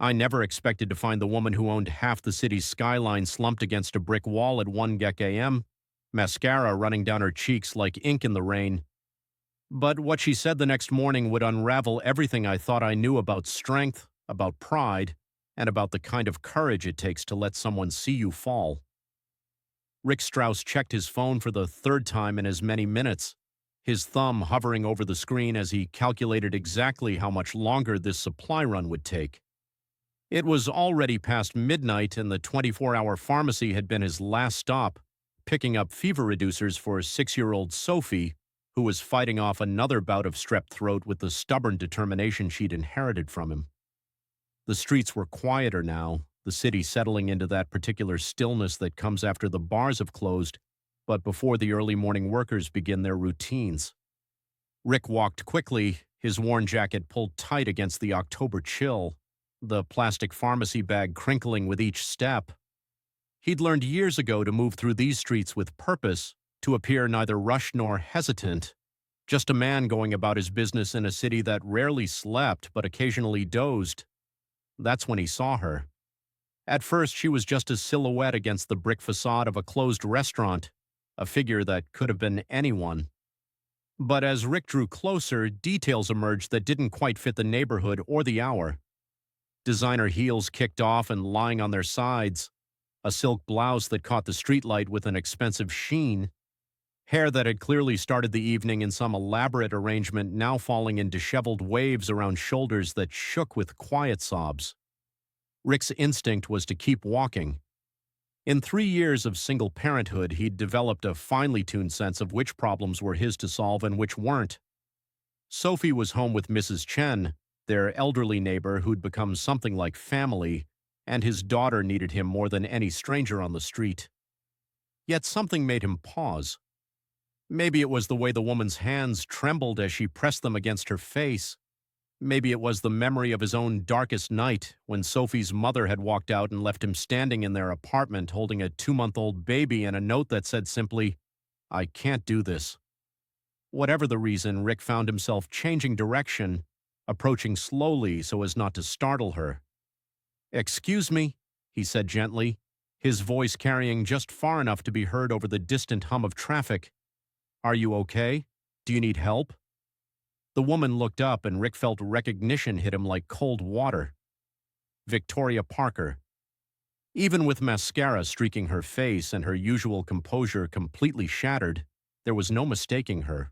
I never expected to find the woman who owned half the city's skyline slumped against a brick wall at 1 a.m., mascara running down her cheeks like ink in the rain. But what she said the next morning would unravel everything I thought I knew about strength, about pride, and about the kind of courage it takes to let someone see you fall. Rick Strauss checked his phone for the third time in as many minutes, his thumb hovering over the screen as he calculated exactly how much longer this supply run would take. It was already past midnight, and the 24-hour pharmacy had been his last stop, picking up fever reducers for 6-year-old Sophie, who was fighting off another bout of strep throat with the stubborn determination she'd inherited from him. The streets were quieter now, the city settling into that particular stillness that comes after the bars have closed, but before the early morning workers begin their routines. Rick walked quickly, his worn jacket pulled tight against the October chill, the plastic pharmacy bag crinkling with each step. He'd learned years ago to move through these streets with purpose, to appear neither rushed nor hesitant, just a man going about his business in a city that rarely slept but occasionally dozed. That's when he saw her. At first, she was just a silhouette against the brick facade of a closed restaurant, a figure that could have been anyone. But as Rick drew closer, details emerged that didn't quite fit the neighborhood or the hour. Designer heels kicked off and lying on their sides, a silk blouse that caught the streetlight with an expensive sheen, hair that had clearly started the evening in some elaborate arrangement now falling in disheveled waves around shoulders that shook with quiet sobs. Rick's instinct was to keep walking. In 3 years of single parenthood, he'd developed a finely tuned sense of which problems were his to solve and which weren't. Sophie was home with Mrs. Chen, their elderly neighbor who'd become something like family, and his daughter needed him more than any stranger on the street. Yet something made him pause. Maybe it was the way the woman's hands trembled as she pressed them against her face. Maybe it was the memory of his own darkest night when Sophie's mother had walked out and left him standing in their apartment holding a 2-month-old baby and a note that said simply, "I can't do this." Whatever the reason, Rick found himself changing direction, approaching slowly so as not to startle her. "Excuse me," he said gently, his voice carrying just far enough to be heard over the distant hum of traffic. "Are you okay? Do you need help?" The woman looked up and Rick felt recognition hit him like cold water. Victoria Parker. Even with mascara streaking her face and her usual composure completely shattered, there was no mistaking her.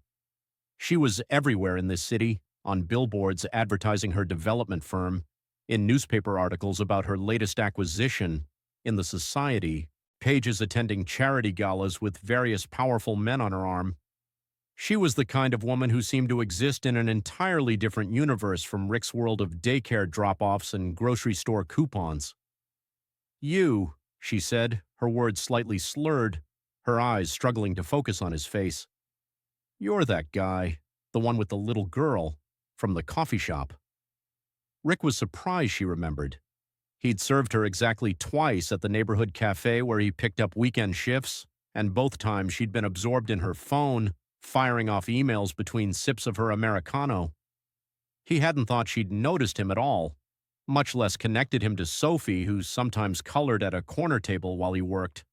She was everywhere in this city, on billboards advertising her development firm, in newspaper articles about her latest acquisition, in the society, pages attending charity galas with various powerful men on her arm. She was the kind of woman who seemed to exist in an entirely different universe from Rick's world of daycare drop-offs and grocery store coupons. "You," she said, her words slightly slurred, her eyes struggling to focus on his face. "You're that guy, the one with the little girl, from the coffee shop." Rick was surprised she remembered. He'd served her exactly twice at the neighborhood cafe where he picked up weekend shifts, and both times she'd been absorbed in her phone, firing off emails between sips of her Americano. He hadn't thought she'd noticed him at all, much less connected him to Sophie, who sometimes colored at a corner table while he worked.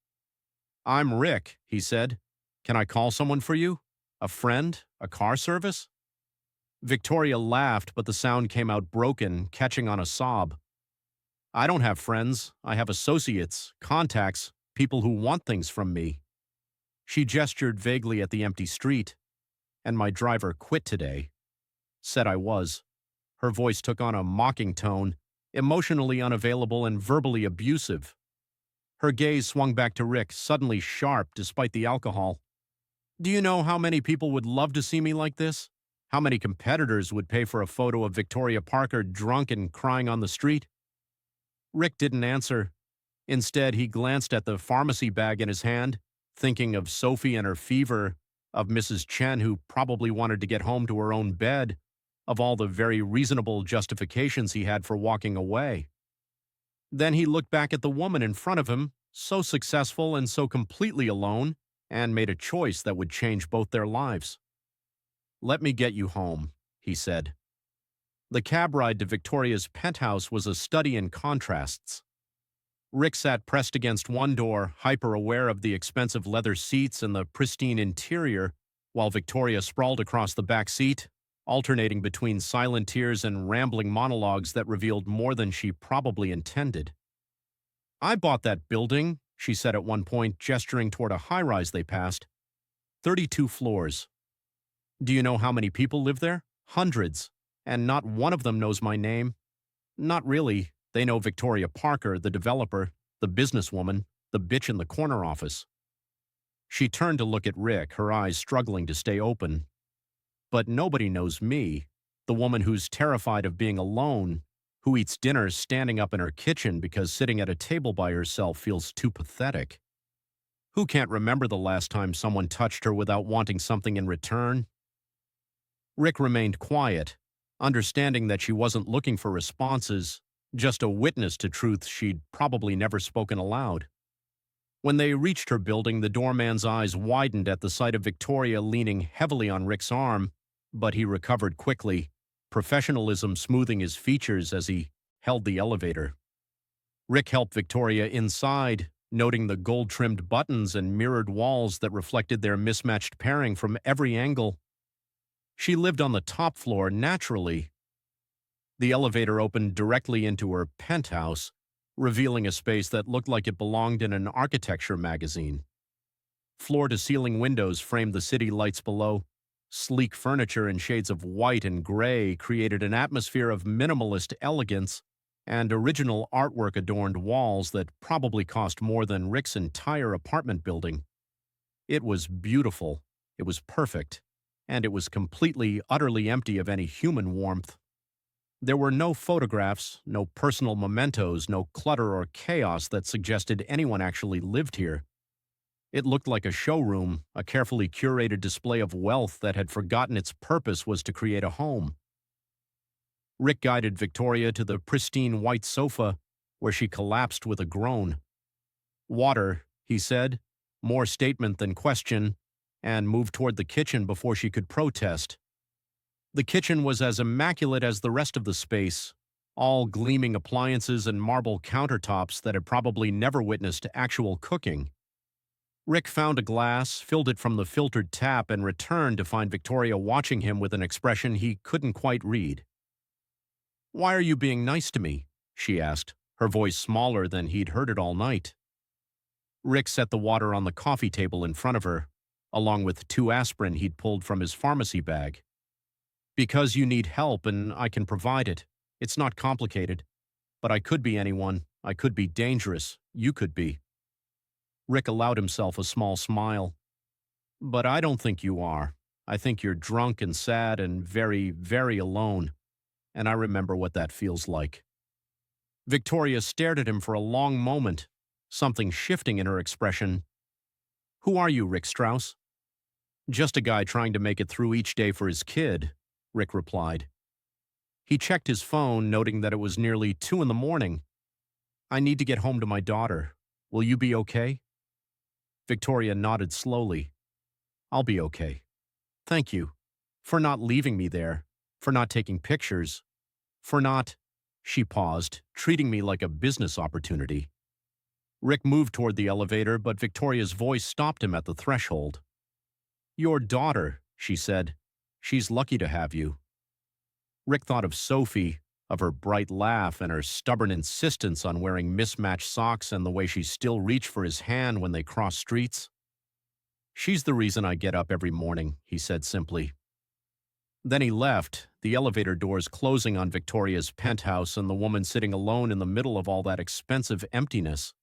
"I'm Rick," he said. "Can I call someone for you? A friend? A car service?" Victoria laughed, but the sound came out broken, catching on a sob. "I don't have friends. I have associates, contacts, people who want things from me." She gestured vaguely at the empty street. "And my driver quit today. Said I was." Her voice took on a mocking tone, emotionally unavailable and verbally abusive. Her gaze swung back to Rick, suddenly sharp despite the alcohol. "Do you know how many people would love to see me like this? How many competitors would pay for a photo of Victoria Parker drunk and crying on the street?" Rick didn't answer. Instead, he glanced at the pharmacy bag in his hand, thinking of Sophie and her fever, of Mrs. Chen who probably wanted to get home to her own bed, of all the very reasonable justifications he had for walking away. Then he looked back at the woman in front of him, so successful and so completely alone, and made a choice that would change both their lives. "Let me get you home," he said. The cab ride to Victoria's penthouse was a study in contrasts. Rick sat pressed against one door, hyper-aware of the expensive leather seats and the pristine interior, while Victoria sprawled across the back seat, alternating between silent tears and rambling monologues that revealed more than she probably intended. "I bought that building," she said at one point, gesturing toward a high-rise they passed. 32 floors. "Do you know how many people live there? Hundreds. And not one of them knows my name. Not really. They know Victoria Parker, the developer, the businesswoman, the bitch in the corner office." She turned to look at Rick, her eyes struggling to stay open. "But nobody knows me, the woman who's terrified of being alone, who eats dinner standing up in her kitchen because sitting at a table by herself feels too pathetic. Who can't remember the last time someone touched her without wanting something in return?" Rick remained quiet, understanding that she wasn't looking for responses, just a witness to truths she'd probably never spoken aloud. When they reached her building, the doorman's eyes widened at the sight of Victoria leaning heavily on Rick's arm, but he recovered quickly, professionalism smoothing his features as he held the elevator. Rick helped Victoria inside, noting the gold-trimmed buttons and mirrored walls that reflected their mismatched pairing from every angle. She lived on the top floor naturally. The elevator opened directly into her penthouse, revealing a space that looked like it belonged in an architecture magazine. Floor-to-ceiling windows framed the city lights below. Sleek furniture in shades of white and gray created an atmosphere of minimalist elegance, and original artwork adorned walls that probably cost more than Rick's entire apartment building. It was beautiful, it was perfect, and it was completely, utterly empty of any human warmth. There were no photographs, no personal mementos, no clutter or chaos that suggested anyone actually lived here. It looked like a showroom, a carefully curated display of wealth that had forgotten its purpose was to create a home. Rick guided Victoria to the pristine white sofa, where she collapsed with a groan. "Water," he said, more statement than question, and moved toward the kitchen before she could protest. The kitchen was as immaculate as the rest of the space, all gleaming appliances and marble countertops that had probably never witnessed actual cooking. Rick found a glass, filled it from the filtered tap, and returned to find Victoria watching him with an expression he couldn't quite read. "Why are you being nice to me?" she asked, her voice smaller than he'd heard it all night. Rick set the water on the coffee table in front of her, along with 2 aspirin he'd pulled from his pharmacy bag. "Because you need help and I can provide it. It's not complicated. But I could be anyone. I could be dangerous. You could be." Rick allowed himself a small smile. "But I don't think you are. I think you're drunk and sad and very, very alone. And I remember what that feels like." Victoria stared at him for a long moment, something shifting in her expression. "Who are you, Rick Strauss?" "Just a guy trying to make it through each day for his kid," Rick replied. He checked his phone, noting that it was nearly 2 in the morning. "I need to get home to my daughter. Will you be okay?" Victoria nodded slowly. "I'll be okay. Thank you. For not leaving me there. For not taking pictures. For not—" She paused, treating me like a business opportunity. Rick moved toward the elevator, but Victoria's voice stopped him at the threshold. "Your daughter," she said. "She's lucky to have you." Rick thought of Sophie, of her bright laugh and her stubborn insistence on wearing mismatched socks and the way she still reached for his hand when they crossed streets. "She's the reason I get up every morning," he said simply. Then he left, the elevator doors closing on Victoria's penthouse and the woman sitting alone in the middle of all that expensive emptiness.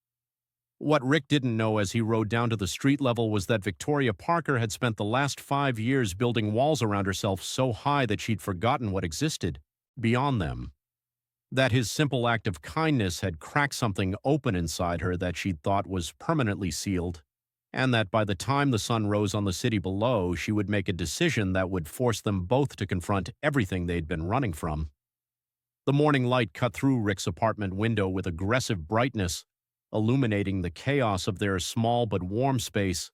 What Rick didn't know as he rode down to the street level was that Victoria Parker had spent the last 5 years building walls around herself so high that she'd forgotten what existed beyond them. That his simple act of kindness had cracked something open inside her that she'd thought was permanently sealed, and that by the time the sun rose on the city below, she would make a decision that would force them both to confront everything they'd been running from. The morning light cut through Rick's apartment window with aggressive brightness, illuminating the chaos of their small but warm space.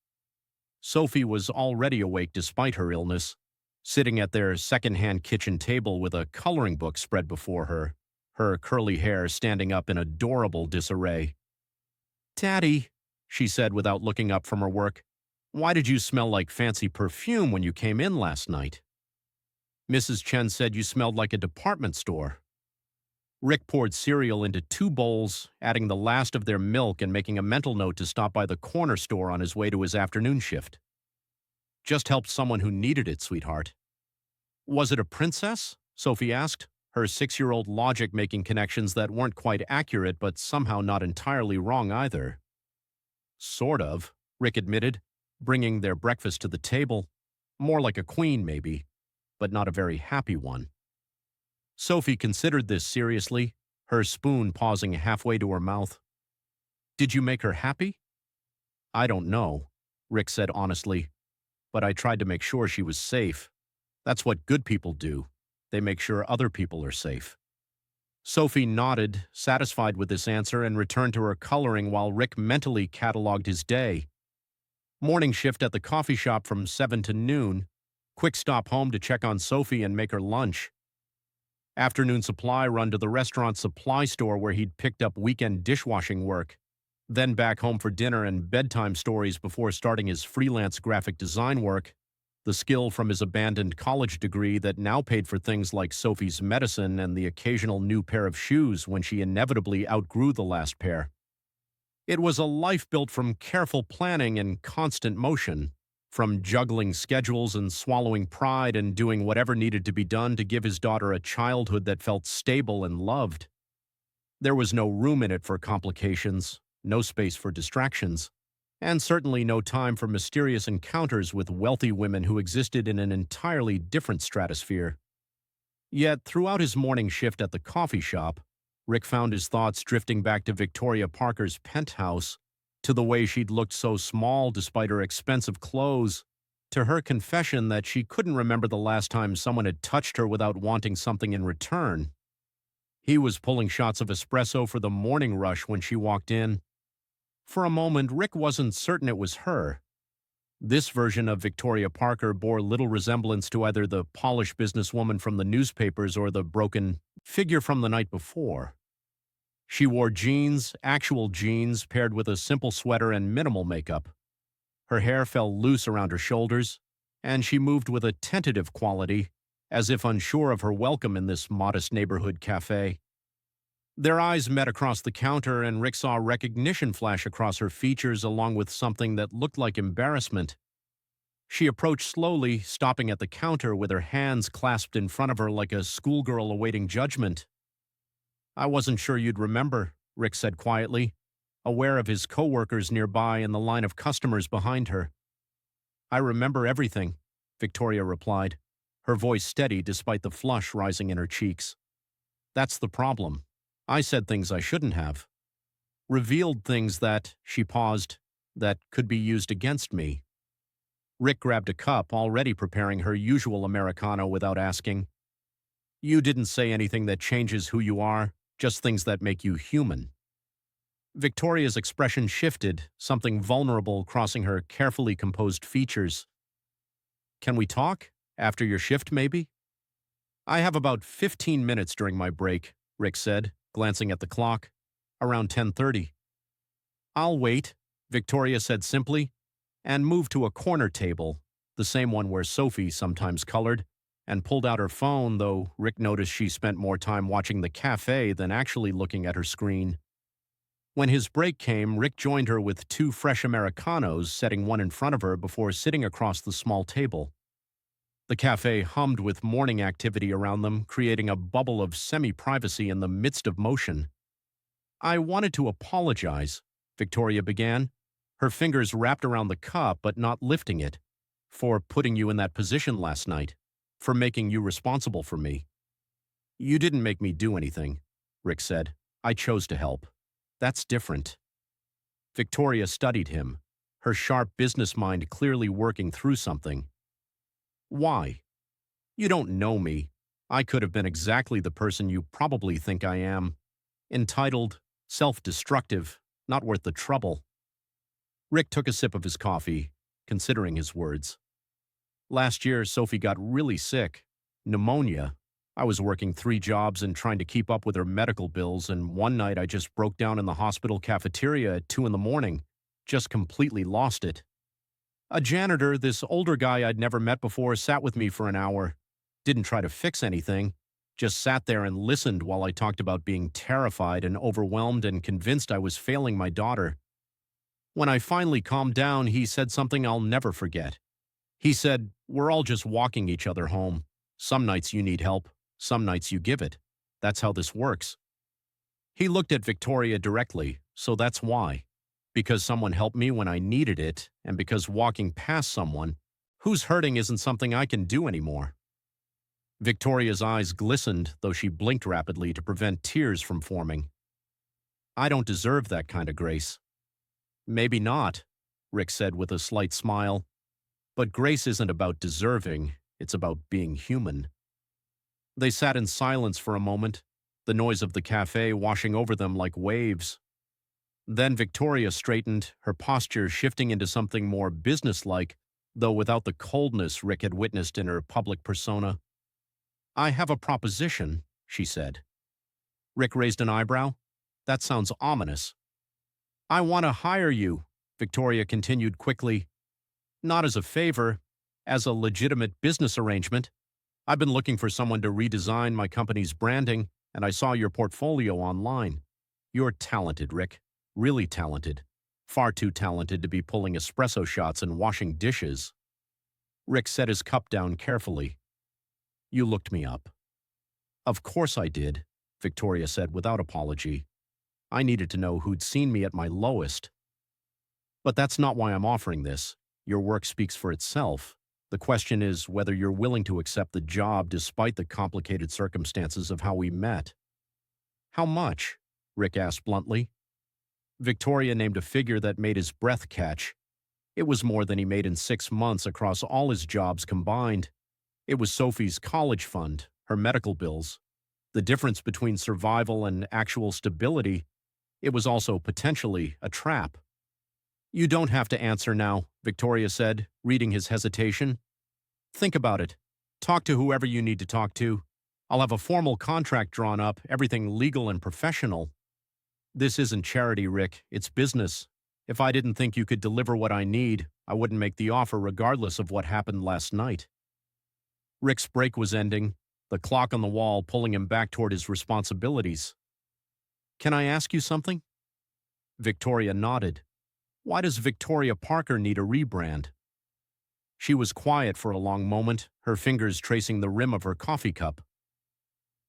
Sophie was already awake despite her illness, sitting at their second-hand kitchen table with a coloring book spread before her, her curly hair standing up in adorable disarray. "Daddy," she said without looking up from her work, "why did you smell like fancy perfume when you came in last night?" "Mrs. Chen said you smelled like a department store." Rick poured cereal into 2 bowls, adding the last of their milk and making a mental note to stop by the corner store on his way to his afternoon shift. "Just helped someone who needed it, sweetheart." "Was it a princess?" Sophie asked, her 6-year-old logic making connections that weren't quite accurate but somehow not entirely wrong either. "Sort of," Rick admitted, bringing their breakfast to the table. "More like a queen, maybe, but not a very happy one." Sophie considered this seriously, her spoon pausing halfway to her mouth. "Did you make her happy?" "I don't know," Rick said honestly, "but I tried to make sure she was safe. That's what good people do. They make sure other people are safe." Sophie nodded, satisfied with this answer, and returned to her coloring while Rick mentally cataloged his day. Morning shift at the coffee shop from 7 to noon, quick stop home to check on Sophie and make her lunch. Afternoon supply run to the restaurant supply store where he'd picked up weekend dishwashing work, then back home for dinner and bedtime stories before starting his freelance graphic design work, the skill from his abandoned college degree that now paid for things like Sophie's medicine and the occasional new pair of shoes when she inevitably outgrew the last pair. It was a life built from careful planning and constant motion, from juggling schedules and swallowing pride and doing whatever needed to be done to give his daughter a childhood that felt stable and loved. There was no room in it for complications, no space for distractions, and certainly no time for mysterious encounters with wealthy women who existed in an entirely different stratosphere. Yet, throughout his morning shift at the coffee shop, Rick found his thoughts drifting back to Victoria Parker's penthouse, to the way she'd looked so small despite her expensive clothes, to her confession that she couldn't remember the last time someone had touched her without wanting something in return. He was pulling shots of espresso for the morning rush when she walked in. For a moment, Rick wasn't certain it was her. This version of Victoria Parker bore little resemblance to either the polished businesswoman from the newspapers or the broken figure from the night before. She wore jeans, actual jeans, paired with a simple sweater and minimal makeup. Her hair fell loose around her shoulders, and she moved with a tentative quality, as if unsure of her welcome in this modest neighborhood cafe. Their eyes met across the counter, and Rick saw recognition flash across her features along with something that looked like embarrassment. She approached slowly, stopping at the counter with her hands clasped in front of her like a schoolgirl awaiting judgment. "I wasn't sure you'd remember," Rick said quietly, aware of his coworkers nearby and the line of customers behind her. "I remember everything," Victoria replied, her voice steady despite the flush rising in her cheeks. "That's the problem. I said things I shouldn't have. Revealed things that," she paused, "that could be used against me." Rick grabbed a cup, already preparing her usual Americano without asking. "You didn't say anything that changes who you are, just things that make you human." Victoria's expression shifted, something vulnerable crossing her carefully composed features. "Can we talk? After your shift, maybe?" "I have about 15 minutes during my break," Rick said, glancing at the clock. "Around 10:30. "I'll wait," Victoria said simply, and moved to a corner table, the same one where Sophie sometimes colored, and pulled out her phone, though Rick noticed she spent more time watching the cafe than actually looking at her screen. When his break came, Rick joined her with 2 fresh Americanos, setting one in front of her before sitting across the small table. The cafe hummed with morning activity around them, creating a bubble of semi-privacy in the midst of motion. "I wanted to apologize," Victoria began, her fingers wrapped around the cup but not lifting it, "for putting you in that position last night, for making you responsible for me." "You didn't make me do anything," Rick said. "I chose to help. That's different." Victoria studied him, her sharp business mind clearly working through something. "Why? You don't know me. I could have been exactly the person you probably think I am. Entitled, self-destructive, not worth the trouble." Rick took a sip of his coffee, considering his words. Last year, Sophie got really sick. Pneumonia. I was working 3 jobs and trying to keep up with her medical bills, and one night I just broke down in the hospital cafeteria at 2 in the morning. Just completely lost it. A janitor, this older guy I'd never met before, sat with me for an hour. Didn't try to fix anything. Just sat there and listened while I talked about being terrified and overwhelmed and convinced I was failing my daughter. When I finally calmed down, he said something I'll never forget. He said, "We're all just walking each other home. Some nights you need help, some nights you give it. That's how this works." He looked at Victoria directly, so that's why. Because someone helped me when I needed it, and because walking past someone who's hurting isn't something I can do anymore. Victoria's eyes glistened, though she blinked rapidly to prevent tears from forming. "I don't deserve that kind of grace." "Maybe not," Rick said with a slight smile. "But grace isn't about deserving, it's about being human." They sat in silence for a moment, the noise of the cafe washing over them like waves. Then Victoria straightened, her posture shifting into something more businesslike, though without the coldness Rick had witnessed in her public persona. "I have a proposition," she said. Rick raised an eyebrow. "That sounds ominous." "I want to hire you," Victoria continued quickly. "Not as a favor, as a legitimate business arrangement. I've been looking for someone to redesign my company's branding, and I saw your portfolio online. You're talented, Rick. Really talented. Far too talented to be pulling espresso shots and washing dishes." Rick set his cup down carefully. "You looked me up." "Of course I did," Victoria said without apology. "I needed to know who'd seen me at my lowest. But that's not why I'm offering this. Your work speaks for itself. The question is whether you're willing to accept the job despite the complicated circumstances of how we met." "How much?" Rick asked bluntly. Victoria named a figure that made his breath catch. It was more than he made in 6 months across all his jobs combined. It was Sophie's college fund, her medical bills. The difference between survival and actual stability, it was also potentially a trap. "You don't have to answer now," Victoria said, reading his hesitation. "Think about it. Talk to whoever you need to talk to. I'll have a formal contract drawn up, everything legal and professional. This isn't charity, Rick. It's business. If I didn't think you could deliver what I need, I wouldn't make the offer regardless of what happened last night." Rick's break was ending, the clock on the wall pulling him back toward his responsibilities. "Can I ask you something?" Victoria nodded. "Why does Victoria Parker need a rebrand?" She was quiet for a long moment, her fingers tracing the rim of her coffee cup.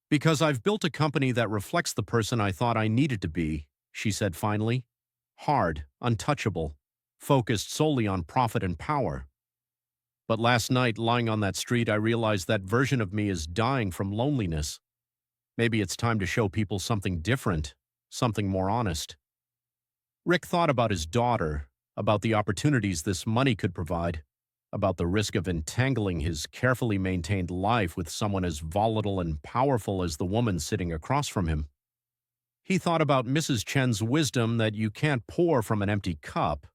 "Because I've built a company that reflects the person I thought I needed to be," she said finally. "Hard, untouchable, focused solely on profit and power. But last night, lying on that street, I realized that version of me is dying from loneliness. Maybe it's time to show people something different, something more honest." Rick thought about his daughter, about the opportunities this money could provide, about the risk of entangling his carefully maintained life with someone as volatile and powerful as the woman sitting across from him. He thought about Mrs. Chen's wisdom that you can't pour from an empty cup,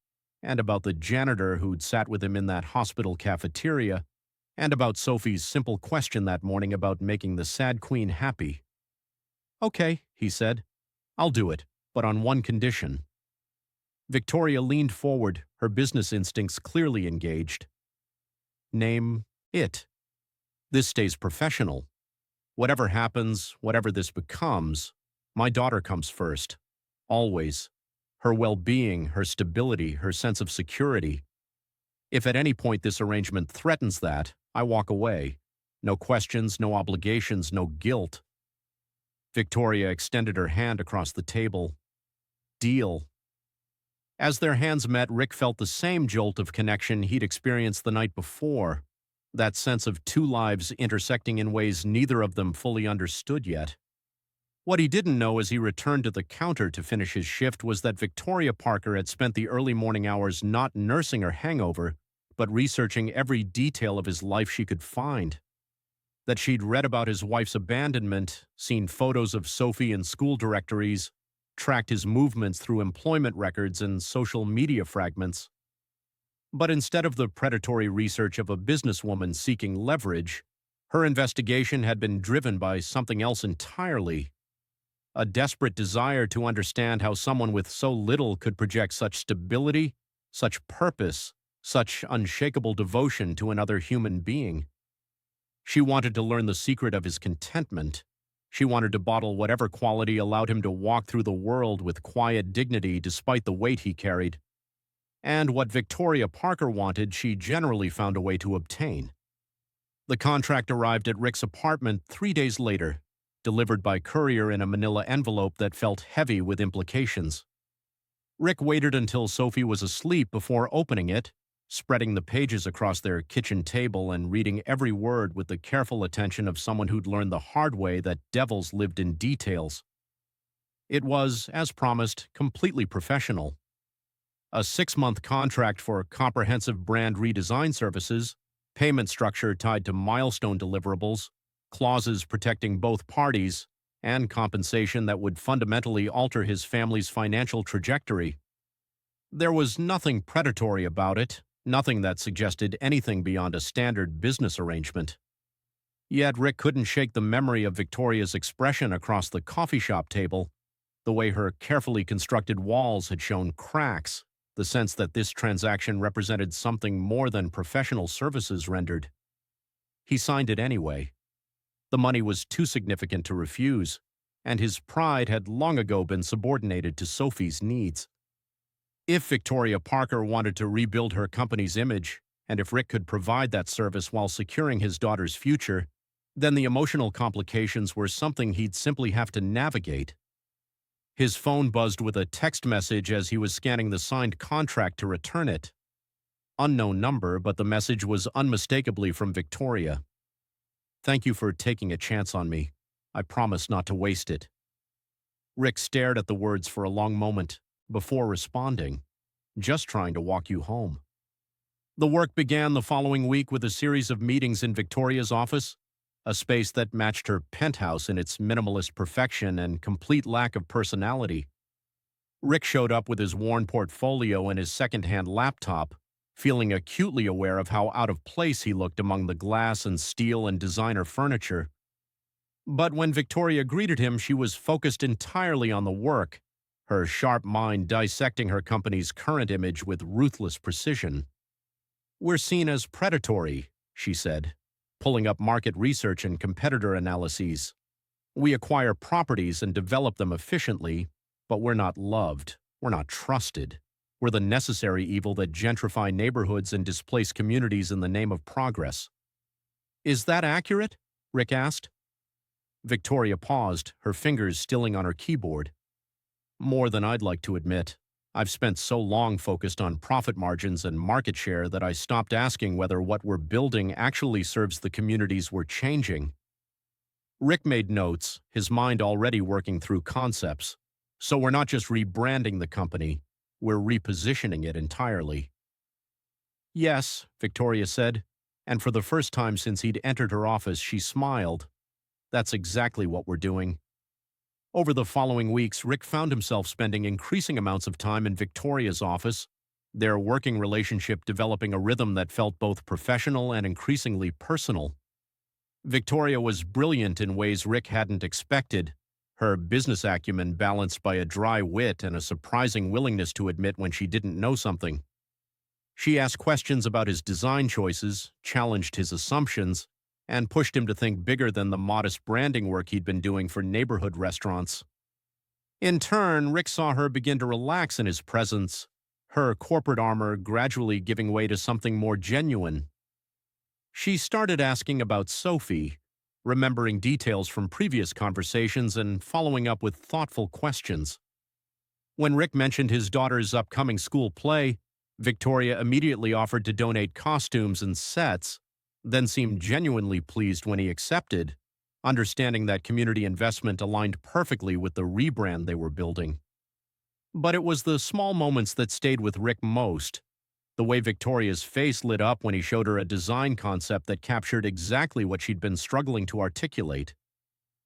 and about the janitor who'd sat with him in that hospital cafeteria, and about Sophie's simple question that morning about making the sad queen happy. "Okay," he said. "I'll do it, but on one condition." Victoria leaned forward, her business instincts clearly engaged. "Name it. This stays professional. Whatever happens, whatever this becomes, my daughter comes first. Always. Her well-being, her stability, her sense of security. If at any point this arrangement threatens that, I walk away. No questions, no obligations, no guilt." Victoria extended her hand across the table. "Deal." As their hands met, Rick felt the same jolt of connection he'd experienced the night before, that sense of two lives intersecting in ways neither of them fully understood yet. What he didn't know as he returned to the counter to finish his shift was that Victoria Parker had spent the early morning hours not nursing her hangover, but researching every detail of his life she could find. That she'd read about his wife's abandonment, seen photos of Sophie in school directories, tracked his movements through employment records and social media fragments. But instead of the predatory research of a businesswoman seeking leverage, her investigation had been driven by something else entirely: a desperate desire to understand how someone with so little could project such stability, such purpose, such unshakable devotion to another human being. She wanted to learn the secret of his contentment. She wanted to bottle whatever quality allowed him to walk through the world with quiet dignity despite the weight he carried. And what Victoria Parker wanted, she generally found a way to obtain. The contract arrived at Rick's apartment 3 days later, delivered by courier in a manila envelope that felt heavy with implications. Rick waited until Sophie was asleep before opening it, spreading the pages across their kitchen table and reading every word with the careful attention of someone who'd learned the hard way that devils lived in details. It was, as promised, completely professional. A 6-month contract for comprehensive brand redesign services, payment structure tied to milestone deliverables, clauses protecting both parties, and compensation that would fundamentally alter his family's financial trajectory. There was nothing predatory about it, nothing that suggested anything beyond a standard business arrangement. Yet Rick couldn't shake the memory of Victoria's expression across the coffee shop table, the way her carefully constructed walls had shown cracks, the sense that this transaction represented something more than professional services rendered. He signed it anyway. The money was too significant to refuse, and his pride had long ago been subordinated to Sophie's needs. If Victoria Parker wanted to rebuild her company's image, and if Rick could provide that service while securing his daughter's future, then the emotional complications were something he'd simply have to navigate. His phone buzzed with a text message as he was scanning the signed contract to return it. Unknown number, but the message was unmistakably from Victoria. "Thank you for taking a chance on me. I promise not to waste it." Rick stared at the words for a long moment before responding, "Just trying to walk you home." The work began the following week with a series of meetings in Victoria's office, a space that matched her penthouse in its minimalist perfection and complete lack of personality. Rick showed up with his worn portfolio and his second-hand laptop, feeling acutely aware of how out of place he looked among the glass and steel and designer furniture. But when Victoria greeted him, she was focused entirely on the work, her sharp mind dissecting her company's current image with ruthless precision. "We're seen as predatory," she said, pulling up market research and competitor analyses. "We acquire properties and develop them efficiently, but we're not loved, we're not trusted. We're the necessary evil that gentrify neighborhoods and displace communities in the name of progress." "Is that accurate?" Rick asked. Victoria paused, her fingers stilling on her keyboard. "More than I'd like to admit. I've spent so long focused on profit margins and market share that I stopped asking whether what we're building actually serves the communities we're changing." Rick made notes, his mind already working through concepts. "So we're not just rebranding the company, we're repositioning it entirely." "Yes," Victoria said, and for the first time since he'd entered her office, she smiled. "That's exactly what we're doing." Over the following weeks, Rick found himself spending increasing amounts of time in Victoria's office, their working relationship developing a rhythm that felt both professional and increasingly personal. Victoria was brilliant in ways Rick hadn't expected, her business acumen balanced by a dry wit and a surprising willingness to admit when she didn't know something. She asked questions about his design choices, challenged his assumptions, and pushed him to think bigger than the modest branding work he'd been doing for neighborhood restaurants. In turn, Rick saw her begin to relax in his presence, her corporate armor gradually giving way to something more genuine. She started asking about Sophie, remembering details from previous conversations and following up with thoughtful questions. When Rick mentioned his daughter's upcoming school play, Victoria immediately offered to donate costumes and sets, then seemed genuinely pleased when he accepted, understanding that community investment aligned perfectly with the rebrand they were building. But it was the small moments that stayed with Rick most, the way Victoria's face lit up when he showed her a design concept that captured exactly what she'd been struggling to articulate.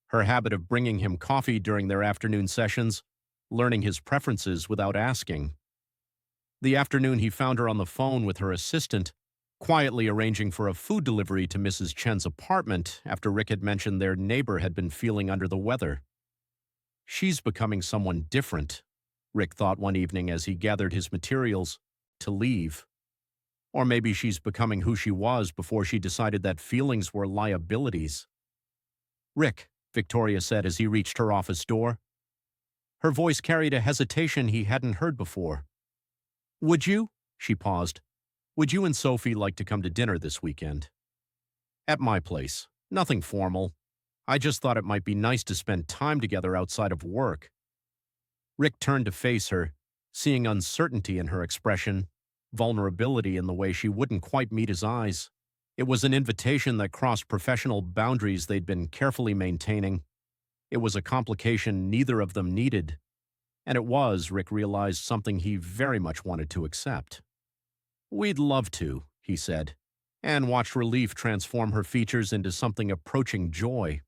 Her habit of bringing him coffee during their afternoon sessions, learning his preferences without asking. The afternoon he found her on the phone with her assistant, quietly arranging for a food delivery to Mrs. Chen's apartment after Rick had mentioned their neighbor had been feeling under the weather. She's becoming someone different, Rick thought one evening as he gathered his materials to leave. Or maybe she's becoming who she was before she decided that feelings were liabilities. Rick, Victoria said as he reached her office door. Her voice carried a hesitation he hadn't heard before. Would you? She paused. Would you and Sophie like to come to dinner this weekend? At my place. Nothing formal. I just thought it might be nice to spend time together outside of work. Rick turned to face her, seeing uncertainty in her expression, vulnerability in the way she wouldn't quite meet his eyes. It was an invitation that crossed professional boundaries they'd been carefully maintaining. It was a complication neither of them needed. And it was, Rick realized, something he very much wanted to accept. We'd love to, he said, and watched relief transform her features into something approaching joy.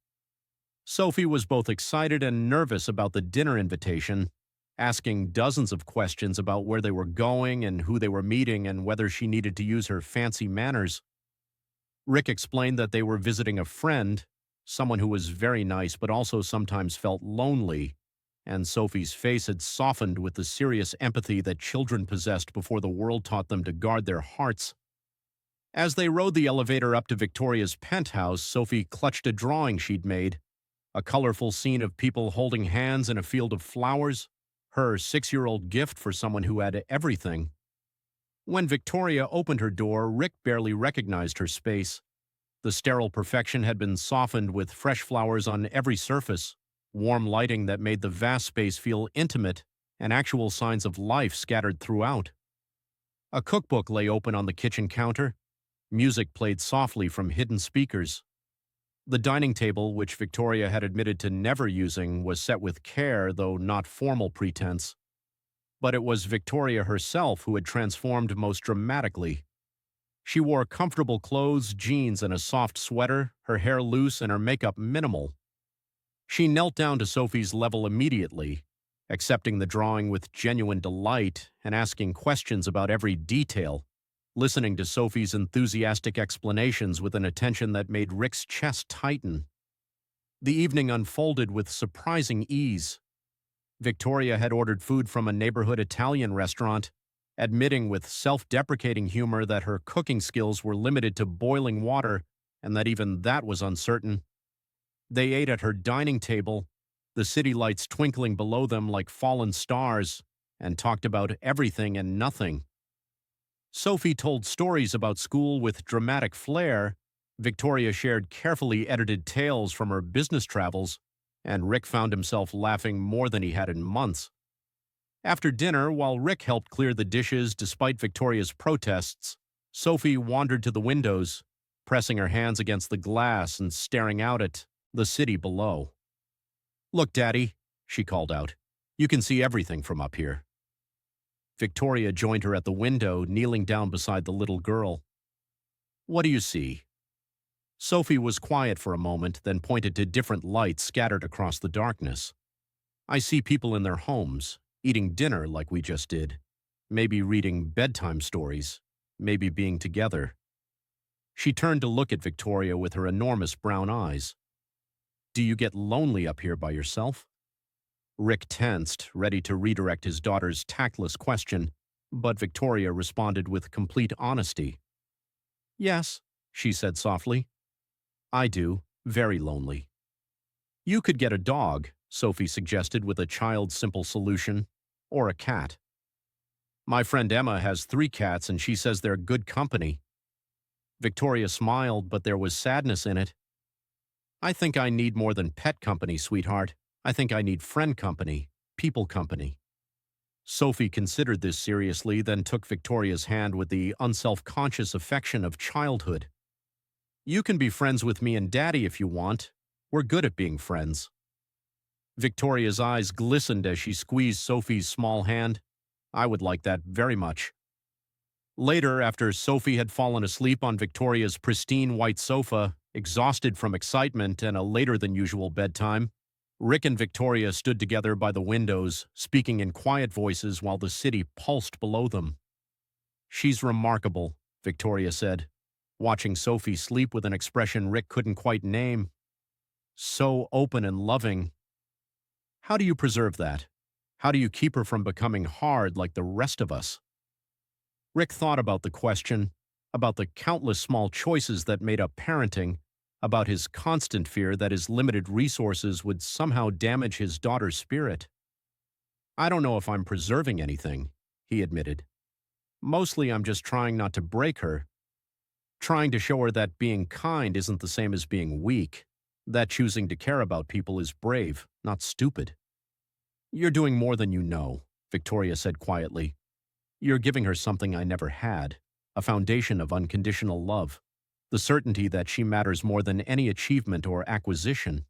Sophie was both excited and nervous about the dinner invitation, asking dozens of questions about where they were going and who they were meeting and whether she needed to use her fancy manners. Rick explained that they were visiting a friend, someone who was very nice but also sometimes felt lonely, and Sophie's face had softened with the serious empathy that children possessed before the world taught them to guard their hearts. As they rode the elevator up to Victoria's penthouse, Sophie clutched a drawing she'd made, a colorful scene of people holding hands in a field of flowers, her 6-year-old gift for someone who had everything. When Victoria opened her door, Rick barely recognized her space. The sterile perfection had been softened with fresh flowers on every surface, warm lighting that made the vast space feel intimate, and actual signs of life scattered throughout. A cookbook lay open on the kitchen counter. Music played softly from hidden speakers. The dining table, which Victoria had admitted to never using, was set with care, though not formal pretense. But it was Victoria herself who had transformed most dramatically. She wore comfortable clothes, jeans, and a soft sweater, her hair loose and her makeup minimal. She knelt down to Sophie's level immediately, accepting the drawing with genuine delight and asking questions about every detail, listening to Sophie's enthusiastic explanations with an attention that made Rick's chest tighten. The evening unfolded with surprising ease. Victoria had ordered food from a neighborhood Italian restaurant, admitting with self-deprecating humor that her cooking skills were limited to boiling water and that even that was uncertain. They ate at her dining table, the city lights twinkling below them like fallen stars, and talked about everything and nothing. Sophie told stories about school with dramatic flair, Victoria shared carefully edited tales from her business travels, and Rick found himself laughing more than he had in months. After dinner, while Rick helped clear the dishes despite Victoria's protests, Sophie wandered to the windows, pressing her hands against the glass and staring out at the city below. Look, Daddy, she called out. You can see everything from up here. Victoria joined her at the window, kneeling down beside the little girl. What do you see? Sophie was quiet for a moment, then pointed to different lights scattered across the darkness. I see people in their homes, eating dinner like we just did, maybe reading bedtime stories, maybe being together. She turned to look at Victoria with her enormous brown eyes. Do you get lonely up here by yourself? Rick tensed, ready to redirect his daughter's tactless question, but Victoria responded with complete honesty. Yes, she said softly. I do, very lonely. You could get a dog, Sophie suggested with a child's simple solution, or a cat. My friend Emma has 3 cats and she says they're good company. Victoria smiled, but there was sadness in it. I think I need more than pet company, sweetheart. I think I need friend company, people company. Sophie considered this seriously, then took Victoria's hand with the unself-conscious affection of childhood. You can be friends with me and Daddy if you want. We're good at being friends. Victoria's eyes glistened as she squeezed Sophie's small hand. I would like that very much. Later, after Sophie had fallen asleep on Victoria's pristine white sofa, exhausted from excitement and a later-than-usual bedtime, Rick and Victoria stood together by the windows, speaking in quiet voices while the city pulsed below them. She's remarkable, Victoria said, watching Sophie sleep with an expression Rick couldn't quite name. So open and loving. How do you preserve that? How do you keep her from becoming hard like the rest of us? Rick thought about the question, about the countless small choices that made up parenting, about his constant fear that his limited resources would somehow damage his daughter's spirit. I don't know if I'm preserving anything, he admitted. Mostly I'm just trying not to break her, trying to show her that being kind isn't the same as being weak, that choosing to care about people is brave, not stupid. You're doing more than you know, Victoria said quietly. You're giving her something I never had, a foundation of unconditional love, the certainty that she matters more than any achievement or acquisition.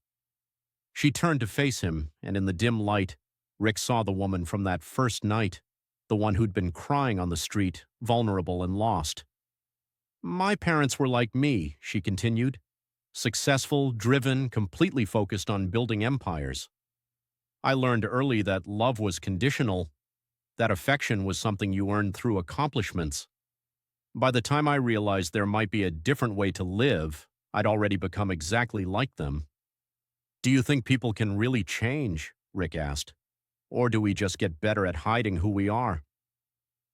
She turned to face him, and in the dim light, Rick saw the woman from that first night, the one who'd been crying on the street, vulnerable and lost. My parents were like me, she continued, successful, driven, completely focused on building empires. I learned early that love was conditional, that affection was something you earned through accomplishments. By the time I realized there might be a different way to live, I'd already become exactly like them. Do you think people can really change? Rick asked. Or do we just get better at hiding who we are?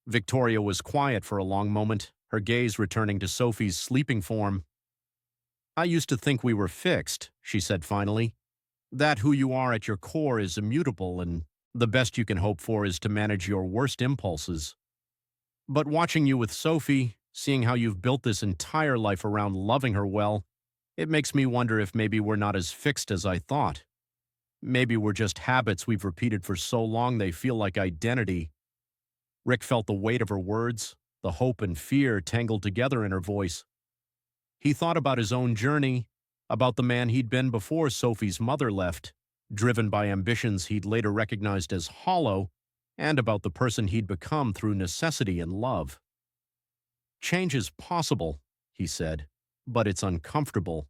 Victoria was quiet for a long moment, her gaze returning to Sophie's sleeping form. I used to think we were fixed, she said finally. That who you are at your core is immutable and the best you can hope for is to manage your worst impulses. But watching you with Sophie, seeing how you've built this entire life around loving her well, it makes me wonder if maybe we're not as fixed as I thought. Maybe we're just habits we've repeated for so long they feel like identity. Rick felt the weight of her words, the hope and fear tangled together in her voice. He thought about his own journey, about the man he'd been before Sophie's mother left, driven by ambitions he'd later recognized as hollow, and about the person he'd become through necessity and love. Change is possible, he said, but it's uncomfortable.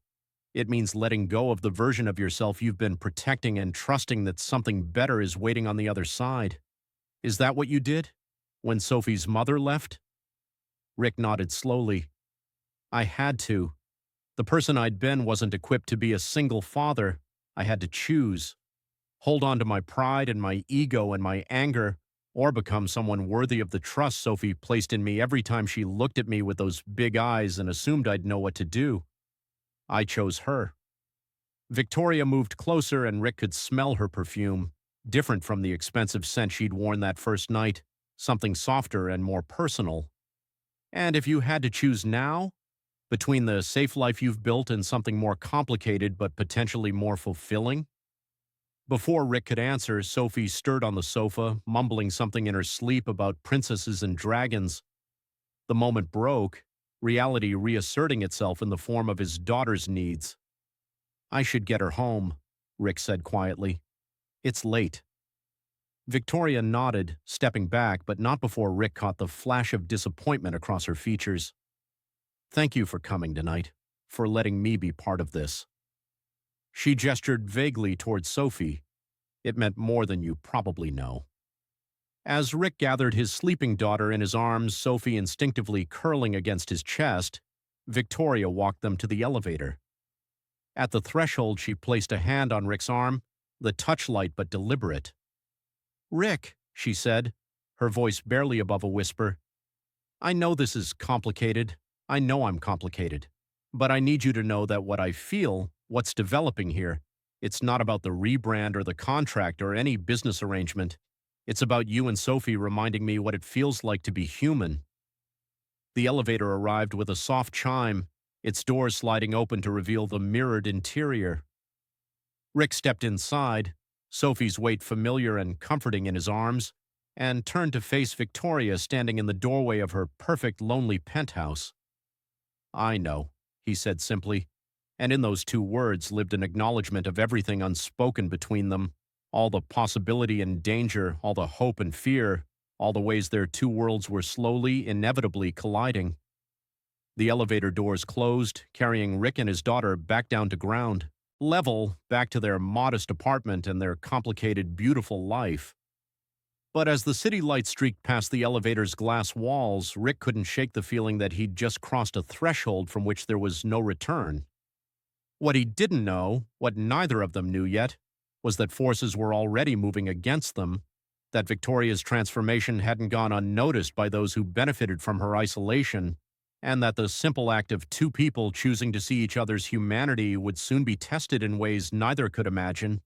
It means letting go of the version of yourself you've been protecting and trusting that something better is waiting on the other side. Is that what you did? When Sophie's mother left? Rick nodded slowly. I had to. The person I'd been wasn't equipped to be a single father. I had to choose. Hold on to my pride and my ego and my anger, or become someone worthy of the trust Sophie placed in me every time she looked at me with those big eyes and assumed I'd know what to do. I chose her. Victoria moved closer and Rick could smell her perfume, different from the expensive scent she'd worn that first night, something softer and more personal. And if you had to choose now, between the safe life you've built and something more complicated but potentially more fulfilling? Before Rick could answer, Sophie stirred on the sofa, mumbling something in her sleep about princesses and dragons. The moment broke, reality reasserting itself in the form of his daughter's needs. I should get her home, Rick said quietly. It's late. Victoria nodded, stepping back, but not before Rick caught the flash of disappointment across her features. Thank you for coming tonight, for letting me be part of this. She gestured vaguely towards Sophie. It meant more than you probably know. As Rick gathered his sleeping daughter in his arms, Sophie instinctively curling against his chest, Victoria walked them to the elevator. At the threshold, she placed a hand on Rick's arm, the touch light but deliberate. Rick, she said, her voice barely above a whisper, I know this is complicated. I know I'm complicated. But I need you to know that what I feel, what's developing here, it's not about the rebrand or the contract or any business arrangement. It's about you and Sophie reminding me what it feels like to be human. The elevator arrived with a soft chime, its doors sliding open to reveal the mirrored interior. Rick stepped inside, Sophie's weight familiar and comforting in his arms, and turned to face Victoria standing in the doorway of her perfect lonely penthouse. I know, he said simply, and in those two words lived an acknowledgement of everything unspoken between them, all the possibility and danger, all the hope and fear, all the ways their two worlds were slowly, inevitably colliding. The elevator doors closed, carrying Rick and his daughter back down to ground, level, back to their modest apartment and their complicated, beautiful life. But as the city light streaked past the elevator's glass walls, Rick couldn't shake the feeling that he'd just crossed a threshold from which there was no return. What he didn't know, what neither of them knew yet, was that forces were already moving against them, that Victoria's transformation hadn't gone unnoticed by those who benefited from her isolation, and that the simple act of two people choosing to see each other's humanity would soon be tested in ways neither could imagine.